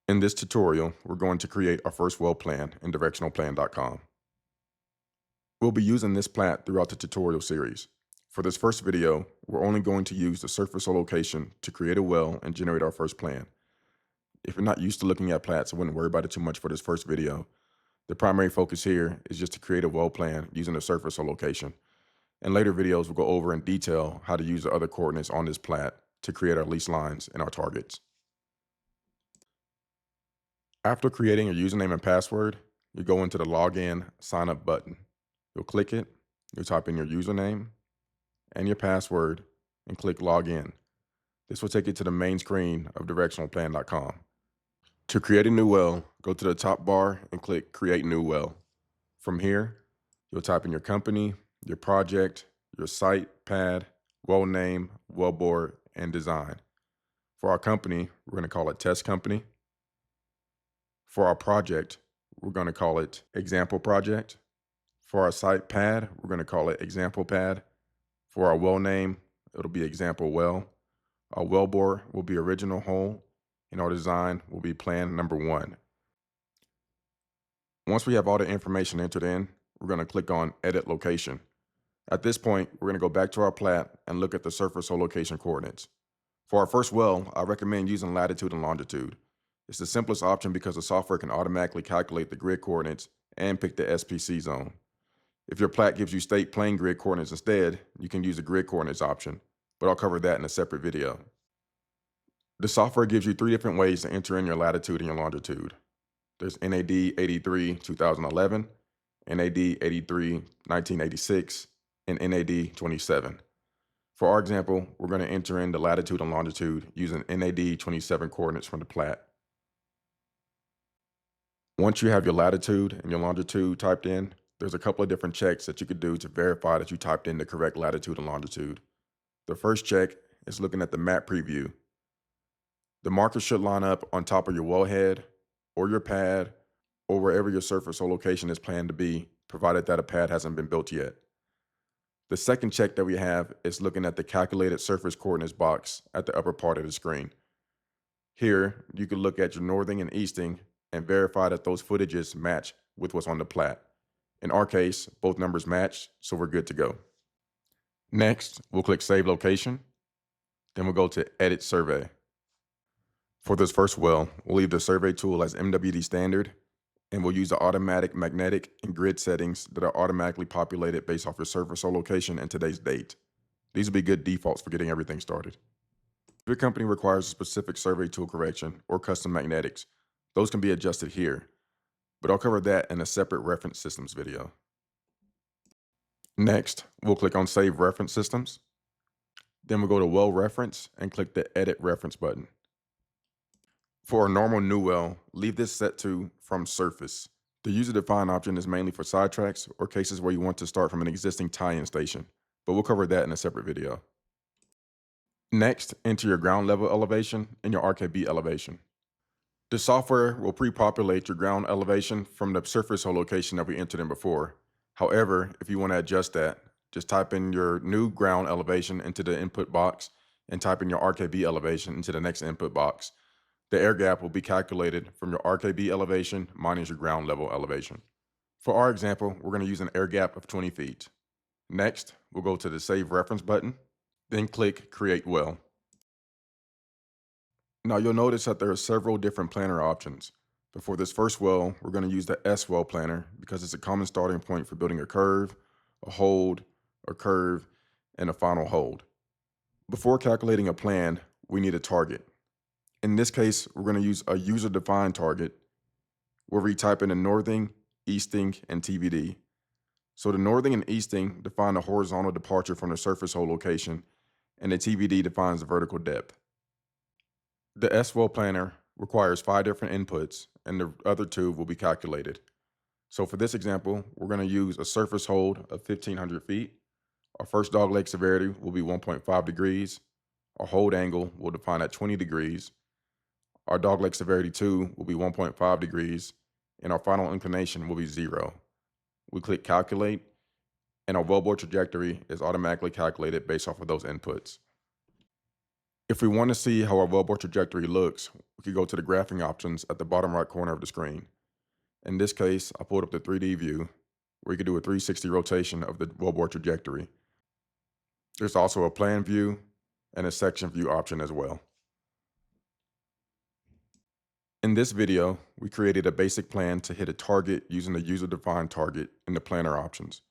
In this tutorial, we're going to create our first well plan in directionalplan.com. We'll be using this plat throughout the tutorial series. For this first video, we're only going to use the surface or location to create a well and generate our first plan. If you're not used to looking at plats, I wouldn't worry about it too much for this first video. The primary focus here is just to create a well plan using the surface or location. In later videos, we'll go over in detail how to use the other coordinates on this plat to create our lease lines and our targets. After creating your username and password, you go into the Login Sign Up button. You'll click it, you'll type in your username and your password, and click Login. This will take you to the main screen of DirectionalPlan.com. To create a new well, go to the top bar and click Create New Well. From here, you'll type in your company, your project, your site, pad, well name, wellbore, and design. For our company, we're going to call it Test Company. For our project, we're going to call it Example Project. For our site pad, we're going to call it Example Pad. For our well name, it'll be Example Well. Our wellbore will be Original Hole, and our design will be Plan Number 1. Once we have all the information entered in, we're going to click on Edit Location. At this point, we're going to go back to our plat and look at the surface or location coordinates. For our first well, I recommend using latitude and longitude. It's the simplest option because the software can automatically calculate the grid coordinates and pick the SPC zone. If your plat gives you state plane grid coordinates instead, you can use the grid coordinates option, but I'll cover that in a separate video. The software gives you 3 different ways to enter in your latitude and your longitude. There's NAD 83 2011, NAD 83 1986, and NAD 27. For our example, we're going to enter in the latitude and longitude using NAD 27 coordinates from the plat. Once you have your latitude and your longitude typed in, there's a couple of different checks that you could do to verify that you typed in the correct latitude and longitude. The first check is looking at the map preview. The markers should line up on top of your wellhead or your pad or wherever your surface or location is planned to be, provided that a pad hasn't been built yet. The second check that we have is looking at the calculated surface coordinates box at the upper part of the screen. Here, you can look at your northing and easting and verify that those footages match with what's on the plat. In our case, both numbers match, so we're good to go. Next, we'll click Save Location. Then we'll go to Edit Survey. For this first well, we'll leave the survey tool as MWD standard, and we'll use the automatic magnetic and grid settings that are automatically populated based off your surface or location and today's date. These will be good defaults for getting everything started. If your company requires a specific survey tool correction or custom magnetics, those can be adjusted here, but I'll cover that in a separate reference systems video. Next, we'll click on Save Reference Systems. Then we'll go to Well Reference and click the Edit Reference button. For a normal new well, leave this set to From Surface. The user-defined option is mainly for sidetracks or cases where you want to start from an existing tie-in station, but we'll cover that in a separate video. Next, enter your ground level elevation and your RKB elevation. The software will pre-populate your ground elevation from the surface or location that we entered in before. However, if you want to adjust that, just type in your new ground elevation into the input box and type in your RKB elevation into the next input box. The air gap will be calculated from your RKB elevation minus your ground level elevation. For our example, we're going to use an air gap of 20 feet. Next, we'll go to the Save Reference button, then click Create Well. Now you'll notice that there are several different planner options. But for this first well, we're going to use the S well planner because it's a common starting point for building a curve, a hold, a curve, and a final hold. Before calculating a plan, we need a target. In this case, we're going to use a user-defined target where we type in the northing, easting, and TBD. So the northing and easting define the horizontal departure from the surface hole location, and the TBD defines the vertical depth. The S-well planner requires 5 different inputs, and the other 2 will be calculated. So for this example, we're going to use a surface hold of 1,500 feet. Our first dogleg severity will be 1.5 degrees. Our hold angle will define at 20 degrees. Our dogleg severity 2 will be 1.5 degrees, and our final inclination will be 0. We click Calculate, and our wellbore trajectory is automatically calculated based off of those inputs. If we want to see how our wellbore trajectory looks, we could go to the graphing options at the bottom right corner of the screen. In this case, I pulled up the 3D view, where you could do a 360 rotation of the wellbore trajectory. There's also a plan view and a section view option as well. In this video, we created a basic plan to hit a target using the user-defined target in the planner options.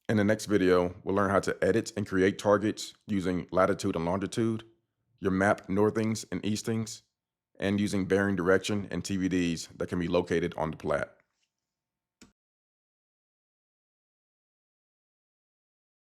In the next video, we'll learn how to edit and create targets using latitude and longitude, your map northings and eastings, and using bearing direction and TVDs that can be located on the plat.